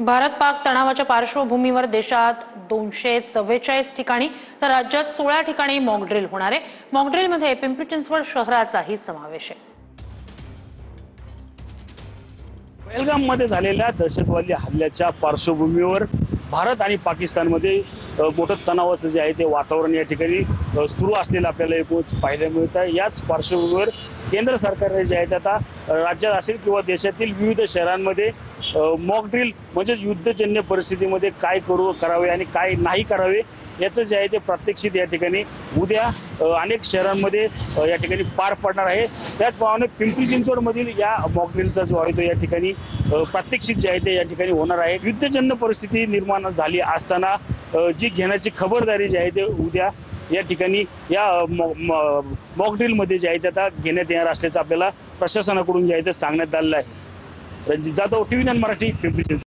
भारत पाक तणावाच्या पार्श्वभूमीवर देशात 244 ठिकाणी तर राज्यात 16 ठिकाणी मॉक ड्रिल होणार आहे। मॉक ड्रिलमध्ये पिंपरी चिंचवड शहराचाही समावेश आहे। पहलगाममध्ये झालेल्या दहशतवादी हल्ल्याच्या पार्श्वभूमीवर भारत आणि पाकिस्तानमध्ये मोठं तणावाचं जे आहे ते वातावरण या ठिकाणी सुरू असलेलं आपल्याला एकूणच पाहायला मिळत आहे। याच पार्श्वभूमीवर केंद्र सरकारने जे आहे ते आता राज्यात असेल किंवा देशातील विविध शहरांमध्ये मॉक ड्रिल म्हणजे युद्धजन्य परिस्थितीमध्ये काय करावे आणि काय नाही करावे याचं जे आहे ते प्रात्यक्षिक या ठिकाणी उद्या अनेक शहरांमध्ये या ठिकाणी पार पडणार आहे। त्याचप्रमाणे पिंपरी चिंचवडमधील या मॉक ड्रिलचा जो आहे तो या ठिकाणी प्रात्यक्षिक जे आहे ते या ठिकाणी होणार आहे। युद्धजन्य परिस्थिती निर्माण झाली असताना जी घेण्याची खबरदारी जी आहे ते उद्या या ठिकाणी या मॉक ड्रिलमध्ये जे आहे ते आता घेण्यात येणार असल्याचं आपल्याला प्रशासनाकडून जे आहे ते सांगण्यात आलेलं आहे। रणजित जाधव, TV9 मराठी, पिंपरी चिंचवड।